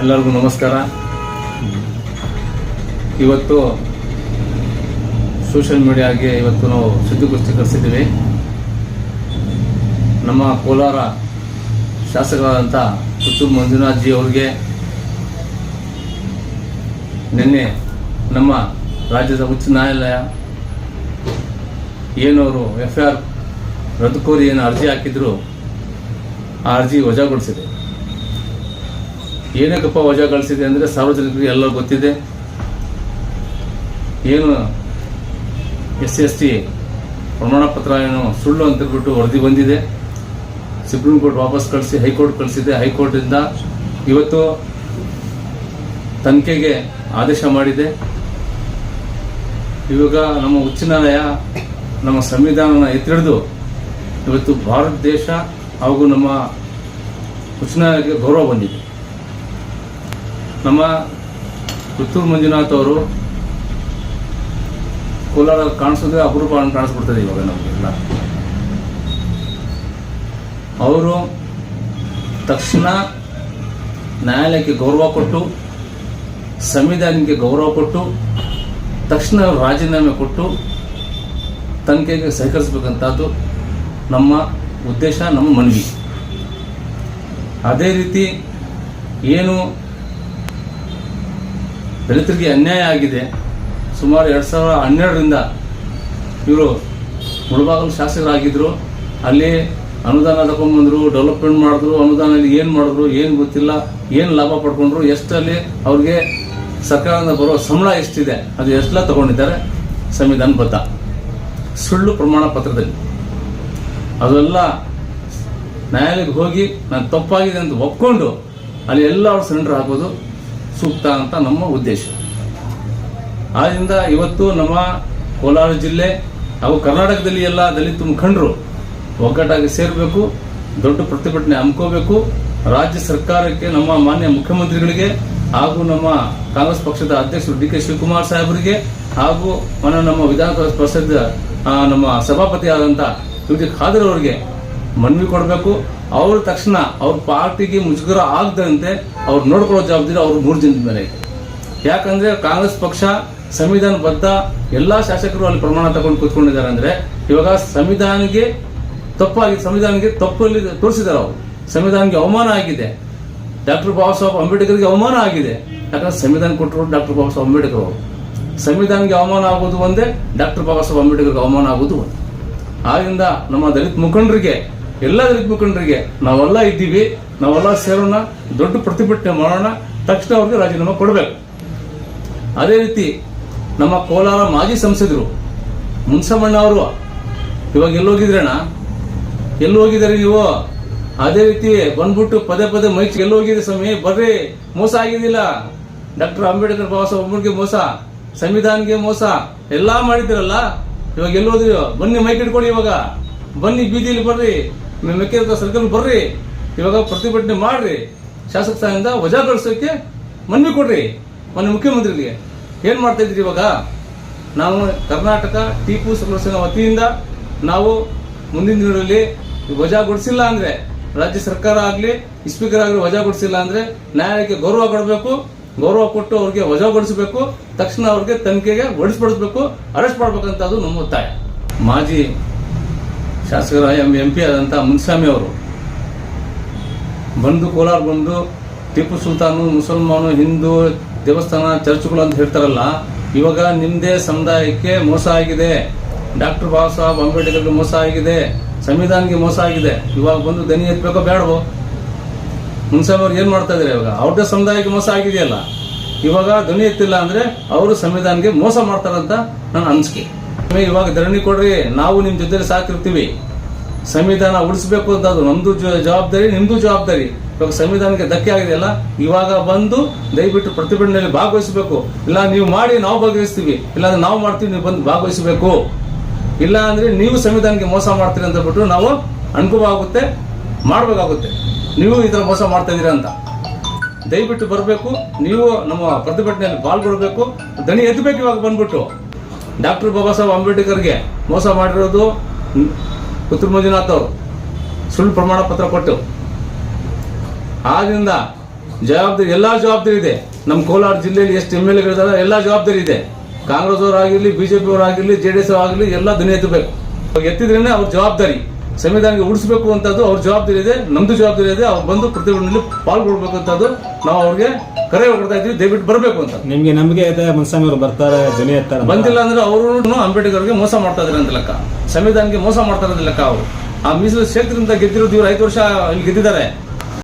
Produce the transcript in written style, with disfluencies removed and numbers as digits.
ಎಲ್ಲರಿಗೂ ನಮಸ್ಕಾರ. ಇವತ್ತು ಸೋಷಿಯಲ್ ಮೀಡಿಯಾಗೆ ನಾವು ಸುದ್ದಿಗೋಷ್ಠಿ ಕರೆಸಿದ್ದೀವಿ. ನಮ್ಮ ಕೋಲಾರ ಶಾಸಕರಾದಂಥ ಪುತ್ತೂರು ಮಂಜುನಾಥ್ ಜಿ ಅವರಿಗೆ ನಿನ್ನೆ ನಮ್ಮ ರಾಜ್ಯದ ಉಚ್ಚ ನ್ಯಾಯಾಲಯ ಏನವರು FIR ರದ್ದು ಕೋರಿ ಏನು ಅರ್ಜಿ ಹಾಕಿದ್ರು ಆ ಅರ್ಜಿ ವಜಾಗೊಳಿಸಿದೆ. ಏನಕ್ಕಪ್ಪ ವಜಾಗೊಳಿಸಿದೆ ಅಂದರೆ ಸಾರ್ವಜನಿಕರಿಗೆ ಎಲ್ಲ ಗೊತ್ತಿದೆ. ಏನು SC/ST ಪ್ರಮಾಣ ಪತ್ರ ಏನು ಸುಳ್ಳು ಅಂತಬಿಟ್ಟು ವರದಿ ಬಂದಿದೆ. ಸುಪ್ರೀಂ ಕೋರ್ಟ್ ವಾಪಸ್ ಕಳಿಸಿ ಹೈಕೋರ್ಟ್ ಕಳಿಸಿದೆ. ಹೈಕೋರ್ಟಿಂದ ಇವತ್ತು ತನಿಖೆಗೆ ಆದೇಶ ಮಾಡಿದೆ. ಇವಾಗ ನಮ್ಮ ಉಚ್ಚ ನ್ಯಾಯಾಲಯ ನಮ್ಮ ಸಂವಿಧಾನನ ಎತ್ತಿಡಿದು ಇವತ್ತು ಭಾರತ ದೇಶ ಹಾಗೂ ನಮ್ಮ ಉಚ್ಚ ನ್ಯಾಯಾಲಯಕ್ಕೆ ಗೌರವ ಬಂದಿದೆ. ನಮ್ಮ ಪುತ್ತೂರು ಮಂಜುನಾಥ್ ಅವರು ಕೋಲಾರ ಕಾಣಿಸೋದೇ ಅಪರೂಪ ಕಾಣಿಸ್ಬಿಡ್ತದೆ ಇವಾಗ ನಮಗೆಲ್ಲ. ಅವರು ತಕ್ಷಣ ನ್ಯಾಯಾಲಯಕ್ಕೆ ಗೌರವ ಕೊಟ್ಟು, ಸಂವಿಧಾನಕ್ಕೆ ಗೌರವ ಕೊಟ್ಟು, ತಕ್ಷಣ ರಾಜೀನಾಮೆ ಕೊಟ್ಟು ತನಿಖೆಗೆ ಸಹಕರಿಸಬೇಕಂತದ್ದು ನಮ್ಮ ಉದ್ದೇಶ, ನಮ್ಮ ಮನವಿ. ಅದೇ ರೀತಿ ಏನು ದಲಿತರಿಗೆ ಅನ್ಯಾಯ ಆಗಿದೆ, ಸುಮಾರು 2012ರಿಂದ ಇವರು ಮುಳಬಾಗಿಲು ಶಾಸಕರಾಗಿದ್ದರು. ಅಲ್ಲಿ ಅನುದಾನ ತಗೊಂಡ್ಬಂದರು, ಡೆವಲಪ್ಮೆಂಟ್ ಮಾಡಿದ್ರು. ಅನುದಾನದಲ್ಲಿ ಏನು ಮಾಡಿದ್ರು ಏನು ಗೊತ್ತಿಲ್ಲ, ಏನು ಲಾಭ ಪಡ್ಕೊಂಡ್ರು, ಎಷ್ಟಲ್ಲಿ ಅವ್ರಿಗೆ ಸರ್ಕಾರದಿಂದ ಬರೋ ಸಂಬಳ ಎಷ್ಟಿದೆ ಅದು ಎಷ್ಟೆಲ್ಲ ತಗೊಂಡಿದ್ದಾರೆ ಸಂವಿಧಾನಬದ್ಧ ಸುಳ್ಳು ಪ್ರಮಾಣ ಪತ್ರದಲ್ಲಿ. ಅದೆಲ್ಲ ನ್ಯಾಯಾಲಯಕ್ಕೆ ಹೋಗಿ ನಾನು ತಪ್ಪಾಗಿದೆ ಅಂತ ಒಪ್ಕೊಂಡು ಅಲ್ಲಿ ಎಲ್ಲ ಅವ್ರು ಸರೆಂಡರ್ ಹಾಕೋದು ಸೂಕ್ತ ಅಂತ ನಮ್ಮ ಉದ್ದೇಶ. ಆದ್ದರಿಂದ ಇವತ್ತು ನಮ್ಮ ಕೋಲಾರ ಜಿಲ್ಲೆ ಹಾಗೂ ಕರ್ನಾಟಕದಲ್ಲಿ ಎಲ್ಲ ದಲಿತ ಮುಖಂಡರು ಒಗ್ಗಟ್ಟಾಗಿ ಸೇರಬೇಕು, ದೊಡ್ಡ ಪ್ರತಿಭಟನೆ ಹಮ್ಮಿಕೋಬೇಕು. ರಾಜ್ಯ ಸರ್ಕಾರಕ್ಕೆ, ನಮ್ಮ ಮಾನ್ಯ ಮುಖ್ಯಮಂತ್ರಿಗಳಿಗೆ ಹಾಗೂ ನಮ್ಮ ಕಾಂಗ್ರೆಸ್ ಪಕ್ಷದ ಅಧ್ಯಕ್ಷರು DK ಶಿವಕುಮಾರ್ ಸಾಹೇಬರಿಗೆ ಹಾಗೂ ನಮ್ಮ ವಿಧಾನ ಪರಿಷತ್ ನಮ್ಮ ಸಭಾಪತಿ ಆದಂಥ UT ಖಾದರ್ ಅವರಿಗೆ ಮನವಿ ಕೊಡಬೇಕು. ಅವರು ತಕ್ಷಣ ಅವ್ರ ಪಾರ್ಟಿಗೆ ಮುಜುಗರ ಆಗದಂತೆ ಅವ್ರು ನೋಡ್ಕೊಳ್ಳೋ ಜವಾಬ್ದಾರಿ ಅವ್ರು 3 ಜನದ ಮೇಲೆ ಇದೆ. ಯಾಕಂದ್ರೆ ಕಾಂಗ್ರೆಸ್ ಪಕ್ಷ ಸಂವಿಧಾನಬದ್ಧ ಎಲ್ಲ ಶಾಸಕರು ಅಲ್ಲಿ ಪ್ರಮಾಣ ತಗೊಂಡು ಕೂತ್ಕೊಂಡಿದ್ದಾರೆ. ಅಂದ್ರೆ ಇವಾಗ ಸಂವಿಧಾನಕ್ಕೆ ತಪ್ಪಲ್ಲಿ ತೋರಿಸಿದ್ದಾರೆ. ಅವರು ಸಂವಿಧಾನಕ್ಕೆ ಅವಮಾನ ಆಗಿದೆ. ಡಾಕ್ಟರ್ ಬಾಬಾ ಸಾಹೇಬ್ ಅಂಬೇಡ್ಕರ್ಗೆ ಅವಮಾನ ಆಗಿದೆ. ಯಾಕಂದ್ರೆ ಸಂವಿಧಾನ ಕೊಟ್ಟರು ಡಾಕ್ಟರ್ ಬಾಬಾ ಸಾಹೇಬ್ ಅಂಬೇಡ್ಕರ್ ಅವರು. ಸಂವಿಧಾನಕ್ಕೆ ಅವಮಾನ ಆಗೋದು ಒಂದೇ, ಡಾಕ್ಟರ್ ಬಾಬಾ ಸಾಹೇಬ್ ಅಂಬೇಡ್ಕರ್ಗೆ ಅವಮಾನ ಆಗೋದು ಒಂದೇ. ಆದ್ದರಿಂದ ನಮ್ಮ ದಲಿತ ಮುಖಂಡರಿಗೆ, ಎಲ್ಲ ದಲಿತ ಮುಖಂಡರಿಗೆ ನಾವೆಲ್ಲ ಇದ್ದೀವಿ, ನಾವೆಲ್ಲ ಸೇರೋಣ, ದೊಡ್ಡ ಪ್ರತಿಭಟನೆ ಮಾಡೋಣ, ತಕ್ಷಣ ಅವ್ರಿಗೆ ರಾಜೀನಾಮೆ ಕೊಡಬೇಕು. ಅದೇ ರೀತಿ ನಮ್ಮ ಕೋಲಾರ ಮಾಜಿ ಸಂಸದರು ಮುನ್ಸಮಣ್ಣ ಅವರು ಇವಾಗ ಎಲ್ಲೋಗಿದ್ರಣ್ಣ, ಎಲ್ಲಿ ಹೋಗಿದ್ದಾರೆ ನೀವು? ಅದೇ ರೀತಿ ಬಂದ್ಬಿಟ್ಟು ಪದೇ ಮೈಕ್ ಎಲ್ಲಿ ಹೋಗಿದೆ ಸ್ವಾಮಿ, ಬರ್ರಿ, ಮೋಸ ಆಗಿದ್ದಿಲ್ಲ. ಡಾಕ್ಟರ್ ಅಂಬೇಡ್ಕರ್ ಬಾಬಾ ಸಾಹೇಬ್ ಅಂಬೇಡ್ಕರ್ ಮೋಸ, ಸಂವಿಧಾನಕ್ಕೆ ಮೋಸ ಎಲ್ಲ ಮಾಡಿದಿರಲ್ಲ. ಇವಾಗ ಎಲ್ಲೋದ್ರಿ? ಬನ್ನಿ, ಮೈಕ್ ಇಟ್ಕೊಳ್ಳಿ, ಇವಾಗ ಬನ್ನಿ, ಬೀದಿಯಲ್ಲಿ ಬರ್ರಿ, ಮೆಕ್ಕೆರ ಸರ್ಕಲ್ ಬರ್ರಿ, ಇವಾಗ ಪ್ರತಿಭಟನೆ ಮಾಡ್ರಿ, ಶಾಸಕ ಸ್ಥಾನದಿಂದ ವಜಾಗೊಳಿಸೋಕೆ ಮನವಿ ಕೊಡ್ರಿ ಮೊನ್ನೆ ಮುಖ್ಯಮಂತ್ರಿಗೆ. ಏನ್ ಮಾಡ್ತಾ ಇದ್ರಿ ಇವಾಗ? ನಾವು ಕರ್ನಾಟಕ ಟಿಪ್ಪು ಸಂಘರ್ಷದ ವತಿಯಿಂದ ನಾವು ಮುಂದಿನ ದಿನಗಳಲ್ಲಿ ವಜಾಗೊಳಿಸಿಲ್ಲ ಅಂದ್ರೆ, ರಾಜ್ಯ ಸರ್ಕಾರ ಆಗ್ಲಿ ಸ್ಪೀಕರ್ ಆಗಲಿ ವಜಾಗೊಳಿಸಿಲ್ಲ ಅಂದ್ರೆ ನ್ಯಾಯಾಲಯಕ್ಕೆ ಗೌರವ ಕೊಡಬೇಕು. ಗೌರವ ಕೊಟ್ಟು ಅವ್ರಿಗೆ ವಜಾಗೊಳಿಸಬೇಕು. ತಕ್ಷಣ ಅವ್ರಿಗೆ ತನಿಖೆಗೆ ಒಡಿಸ್ಪಡಿಸಬೇಕು, ಅರೆಸ್ಟ್ ಮಾಡ್ಬೇಕಂತ ಅದು ನಮ್ಮ ಒತ್ತಾಯ. ಮಾಜಿ ಶಾಸಕರ MP ಆದಂತ ಮುನ್ಸ್ವಾಮಿ ಅವರು ಬಂದು ಕೋಲಾರ ಬಂದು ಟಿಪ್ಪು ಸುಲ್ತಾನು, ಮುಸಲ್ಮಾನು, ಹಿಂದೂ ದೇವಸ್ಥಾನ, ಚರ್ಚ್ಗಳು ಅಂತ ಹೇಳ್ತಾರಲ್ಲ, ಇವಾಗ ನಿಮ್ದೇ ಸಮುದಾಯಕ್ಕೆ ಮೋಸ ಆಗಿದೆ, ಡಾಕ್ಟರ್ ಬಾಬಾ ಸಾಹೇಬ್ ಅಂಬೇಡ್ಕರ್ಗೆ ಮೋಸ ಆಗಿದೆ, ಸಂವಿಧಾನಕ್ಕೆ ಮೋಸ ಆಗಿದೆ. ಇವಾಗ ಬಂದು ದನಿ ಎತ್ತಬೇಕೋ ಬೇಡವೋ? ಮುನ್ಸ್ವಾಮಿ ಅವ್ರು ಏನ್ ಮಾಡ್ತಾ ಇದಾರೆ? ಇವಾಗ ಅವ್ರದ್ದೇ ಸಮುದಾಯಕ್ಕೆ ಮೋಸ ಆಗಿದೆಯಲ್ಲ, ಇವಾಗ ಧ್ವನಿ ಎತ್ತಿಲ್ಲ ಅಂದ್ರೆ ಅವರು ಸಂವಿಧಾನಕ್ಕೆ ಮೋಸ ಮಾಡ್ತಾರಂತ ನನ್ನ ಅನಿಸಿಕೆ. ಇವಾಗ ಧರಣಿ ಕೊಡ್ರಿ, ನಾವು ನಿಮ್ ಜೊತೆ ಸಾಕಿರ್ತೀವಿ. ಸಂವಿಧಾನ ಉಳಿಸಬೇಕು ಅಂತ ಅದು ನಮ್ದು ಜವಾಬ್ದಾರಿ, ನಿಮ್ದು ಜವಾಬ್ದಾರಿ. ಇವಾಗ ಸಂವಿಧಾನಕ್ಕೆ ಧಕ್ಕೆ ಆಗಿದೆಯಲ್ಲ, ಇವಾಗ ಬಂದು ದಯವಿಟ್ಟು ಪ್ರತಿಭಟನೆಯಲ್ಲಿ ಭಾಗವಹಿಸಬೇಕು. ಇಲ್ಲ ನೀವು ಮಾಡಿ ನಾವು ಭಾಗವಹಿಸ್ತೀವಿ, ಇಲ್ಲಾಂದ್ರೆ ನಾವು ಮಾಡ್ತೀವಿ, ನೀವು ಬಂದು ಭಾಗವಹಿಸಬೇಕು. ಇಲ್ಲ ಅಂದ್ರೆ ನೀವು ಸಂವಿಧಾನಕ್ಕೆ ಮೋಸ ಮಾಡ್ತೀರಿ ಅಂತ ಬಿಟ್ಟು ನಾವು ಅನುಭವ ಮಾಡಬೇಕಾಗುತ್ತೆ. ನೀವು ಈ ತರ ಮೋಸ ಮಾಡ್ತಾ ಇದೀರ ಅಂತ ದಯವಿಟ್ಟು ಬರಬೇಕು. ನೀವು ನಮ್ಮ ಪ್ರತಿಭಟನೆಯಲ್ಲಿ ಪಾಲ್ಗೊಳ್ಬೇಕು, ದನಿ ಎತ್ತಬೇಕು. ಇವಾಗ ಬಂದ್ಬಿಟ್ಟು ಡಾಕ್ಟರ್ ಬಾಬಾ ಸಾಹೇಬ್ ಅಂಬೇಡ್ಕರ್ಗೆ ಮೋಸ ಮಾಡಿರೋದು ಪುತ್ತೂರು ಮಂಜುನಾಥ್ ಅವರು ಸುಳ್ಳು ಪ್ರಮಾಣ ಪತ್ರ ಕೊಟ್ಟು, ಆದ್ರಿಂದ ಜವಾಬ್ದಾರಿ ಎಲ್ಲಾ ಜವಾಬ್ದಾರಿ ಇದೆ. ನಮ್ಮ ಕೋಲಾರ ಜಿಲ್ಲೆಯಲ್ಲಿ ಎಷ್ಟು ಎಮ್ ಎಲ್ ಎಗಳಿದಾರೆ ಎಲ್ಲಾ ಜವಾಬ್ದಾರಿ ಇದೆ. ಕಾಂಗ್ರೆಸ್ ಅವರಾಗಿರ್ಲಿ, ಬಿಜೆಪಿ ಅವರಾಗಿರ್ಲಿ, JDS ಆಗಿರ್ಲಿ, ಎಲ್ಲ ಧ್ವನಿ ಎತ್ತಬೇಕು. ಎತ್ತಿದ್ರೇನೆ ಅವ್ರ ಜವಾಬ್ದಾರಿ. ಸಂವಿಧಾನಕ್ಕೆ ಉಳಿಸಬೇಕು ಅಂತದ್ದು ಅವ್ರ ಜವಾಬ್ದಾರಿ ಇದೆ, ನಮ್ದು ಜವಾಬ್ದಾರಿ ಇದೆ. ಅವ್ರು ಬಂದು ಪ್ರತಿಭಟನೆಯಲ್ಲಿ ಪಾಲ್ಗೊಳ್ಬೇಕು ಅಂತದ್ದು ನಾವು ಅವ್ರಿಗೆ ಕರೆ ಕೊಡ್ತಾ ಇದ್ವಿ, ದಯವಿಟ್ಟು ಬರಬೇಕು ಅಂತ. ನಿಮ್ಗೆ ನಂಬಿಕೆ ಇದೆ ಮುನ್ಸ್ವಾಮಿ ಅವರು ಬರ್ತಾರೆ, ಧ್ವನಿ ಎತ್ತಾರೆ? ಬಂದಿಲ್ಲ ಅಂದ್ರೆ ಅವರು ಅಂಬೇಡ್ಕರ್ಗೆ ಮೋಸ ಮಾಡ್ತಾ ಇದಾರೆ ಅಂತ ಲೆಕ್ಕ, ಸಂವಿಧಾನಕ್ಕೆ ಮೋಸ ಮಾಡ್ತಾ ಇರೋದು ಲೆಕ್ಕ. ಅವರು ಆ ಮೀಸಲು ಕ್ಷೇತ್ರದಿಂದ ಗೆದ್ದಿರೋದು ಇವ್ರು 5 ವರ್ಷ ಇಲ್ಲಿ ಗೆದ್ದಿದ್ದಾರೆ.